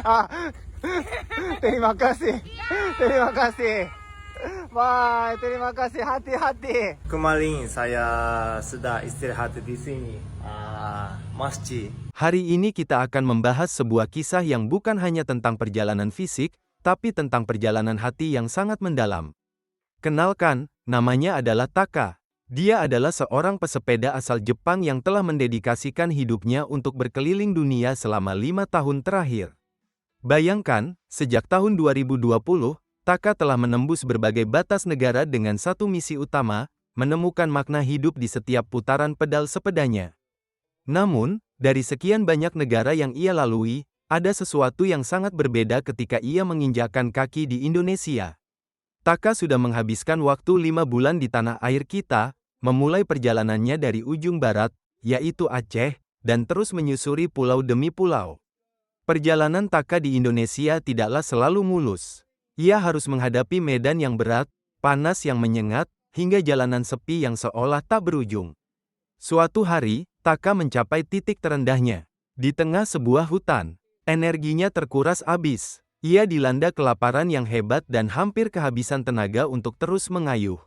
Ah, terima kasih. Terima kasih. Bye, terima kasih. Hati-hati. Kemarin saya sudah istirahat di sini. Masjid. Hari ini kita akan membahas sebuah kisah yang bukan hanya tentang perjalanan fisik, tapi tentang perjalanan hati yang sangat mendalam. Kenalkan, namanya adalah Taka. Dia adalah seorang pesepeda asal Jepang yang telah mendedikasikan hidupnya untuk berkeliling dunia selama 5 tahun terakhir. Bayangkan, sejak tahun 2020, Taka telah menembus berbagai batas negara dengan satu misi utama, menemukan makna hidup di setiap putaran pedal sepedanya. Namun, dari sekian banyak negara yang ia lalui, ada sesuatu yang sangat berbeda ketika ia menginjakkan kaki di Indonesia. Taka sudah menghabiskan waktu 5 bulan di tanah air kita, memulai perjalanannya dari ujung barat, yaitu Aceh, dan terus menyusuri pulau demi pulau. Perjalanan Taka di Indonesia tidaklah selalu mulus. Ia harus menghadapi medan yang berat, panas yang menyengat, hingga jalanan sepi yang seolah tak berujung. Suatu hari, Taka mencapai titik terendahnya. Di tengah sebuah hutan, energinya terkuras habis. Ia dilanda kelaparan yang hebat dan hampir kehabisan tenaga untuk terus mengayuh.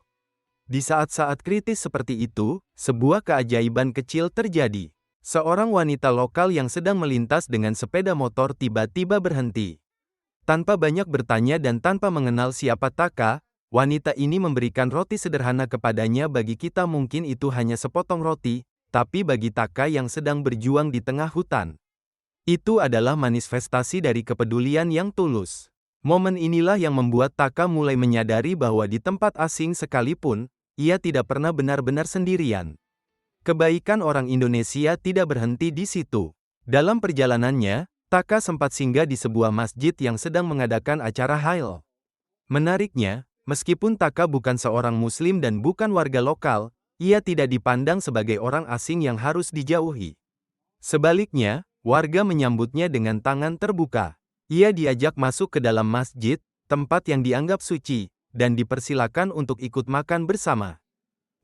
Di saat-saat kritis seperti itu, sebuah keajaiban kecil terjadi. Seorang wanita lokal yang sedang melintas dengan sepeda motor tiba-tiba berhenti. Tanpa banyak bertanya dan tanpa mengenal siapa Taka, wanita ini memberikan roti sederhana kepadanya. Bagi kita mungkin itu hanya sepotong roti, tapi bagi Taka yang sedang berjuang di tengah hutan, itu adalah manifestasi dari kepedulian yang tulus. Momen inilah yang membuat Taka mulai menyadari bahwa di tempat asing sekalipun, ia tidak pernah benar-benar sendirian. Kebaikan orang Indonesia tidak berhenti di situ. Dalam perjalanannya, Taka sempat singgah di sebuah masjid yang sedang mengadakan acara Hail. Menariknya, meskipun Taka bukan seorang Muslim dan bukan warga lokal, ia tidak dipandang sebagai orang asing yang harus dijauhi. Sebaliknya, warga menyambutnya dengan tangan terbuka. Ia diajak masuk ke dalam masjid, tempat yang dianggap suci, dan dipersilakan untuk ikut makan bersama.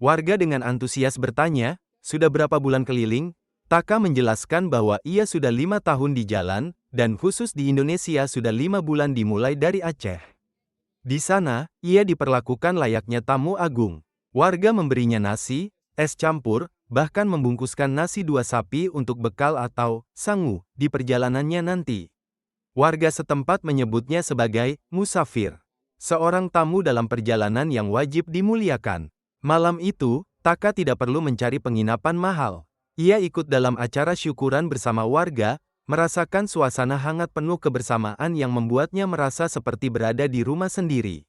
Warga dengan antusias bertanya, "Sudah berapa bulan keliling?" Taka menjelaskan bahwa ia sudah 5 tahun di jalan, dan khusus di Indonesia sudah 5 bulan dimulai dari Aceh. Di sana, ia diperlakukan layaknya tamu agung. Warga memberinya nasi, es campur, bahkan membungkuskan nasi 2 sapi untuk bekal atau sangu di perjalanannya nanti. Warga setempat menyebutnya sebagai musafir, seorang tamu dalam perjalanan yang wajib dimuliakan. Malam itu, Taka tidak perlu mencari penginapan mahal. Ia ikut dalam acara syukuran bersama warga, merasakan suasana hangat penuh kebersamaan yang membuatnya merasa seperti berada di rumah sendiri.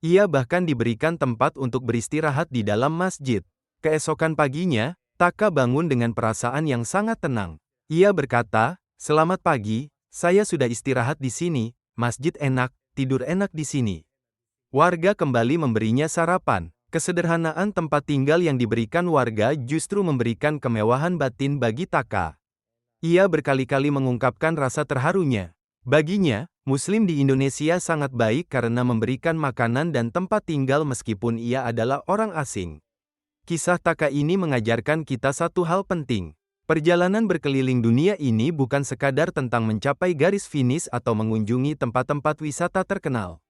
Ia bahkan diberikan tempat untuk beristirahat di dalam masjid. Keesokan paginya, Taka bangun dengan perasaan yang sangat tenang. Ia berkata, "Selamat pagi, saya sudah istirahat di sini, masjid enak, tidur enak di sini." Warga kembali memberinya sarapan. Kesederhanaan tempat tinggal yang diberikan warga justru memberikan kemewahan batin bagi Taka. Ia berkali-kali mengungkapkan rasa terharunya. Baginya, Muslim di Indonesia sangat baik karena memberikan makanan dan tempat tinggal meskipun ia adalah orang asing. Kisah Taka ini mengajarkan kita satu hal penting. Perjalanan berkeliling dunia ini bukan sekadar tentang mencapai garis finish atau mengunjungi tempat-tempat wisata terkenal.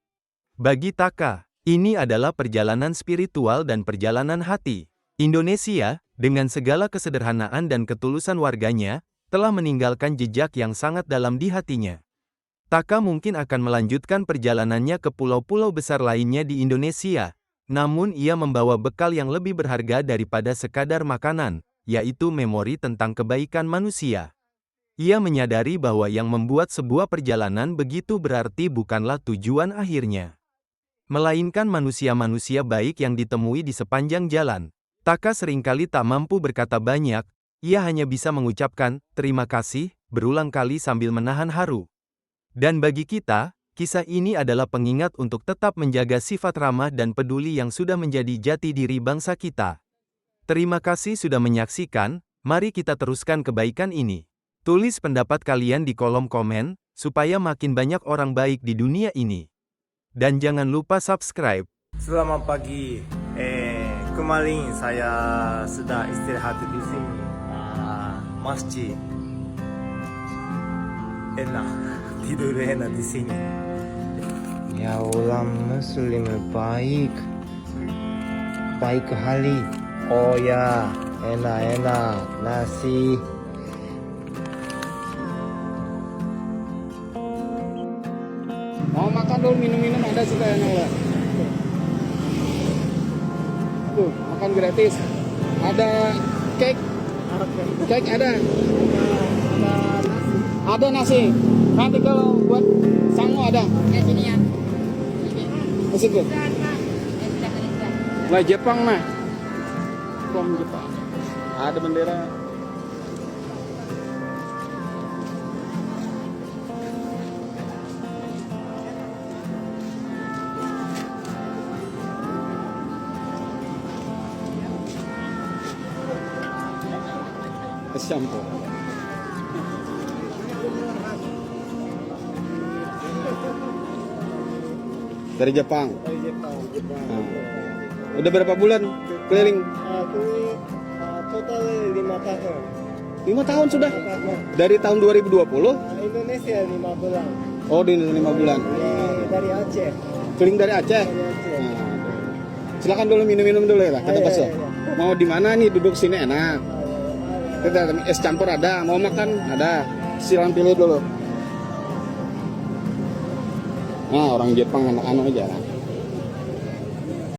Bagi Taka, ini adalah perjalanan spiritual dan perjalanan hati. Indonesia, dengan segala kesederhanaan dan ketulusan warganya, telah meninggalkan jejak yang sangat dalam di hatinya. Taka mungkin akan melanjutkan perjalanannya ke pulau-pulau besar lainnya di Indonesia, namun ia membawa bekal yang lebih berharga daripada sekadar makanan, yaitu memori tentang kebaikan manusia. Ia menyadari bahwa yang membuat sebuah perjalanan begitu berarti bukanlah tujuan akhirnya, melainkan manusia-manusia baik yang ditemui di sepanjang jalan. Taka seringkali tak mampu berkata banyak, ia hanya bisa mengucapkan terima kasih berulang kali sambil menahan haru. Dan bagi kita, kisah ini adalah pengingat untuk tetap menjaga sifat ramah dan peduli yang sudah menjadi jati diri bangsa kita. Terima kasih sudah menyaksikan, mari kita teruskan kebaikan ini. Tulis pendapat kalian di kolom komen, supaya makin banyak orang baik di dunia ini. Dan jangan lupa subscribe. Selamat pagi. Kemarin saya sudah istirahat di sini. Masjid enak. tidur enak di sini. Ya orang Muslim baik kali. Oh ya, enak nasi. Mau makan dulu, minum-minum ada suka enak lah. Tuh, makan gratis. Ada cake. Cake ada. Ada nasi. Nanti kalau buat sangu ada. Sini ya. Masih tuh. Lah Jepang mah. From Jepang. Ada bendera. Es campur. Dari Jepang. Nah. Udah berapa bulan keliling? Aku total 5 tahun. 5 tahun sudah. Dari tahun 2020? Indonesia 5 bulan. Oh, di 5 bulan. Dari Aceh. Keliling dari Aceh. Nah. Silakan dulu minum-minum dulu ya, kata Baso. Mau di mana nih duduk sini enak. Kita es campur ada, mau makan ada. Silakan pilih dulu. Nah, orang Jepang anak-anak aja.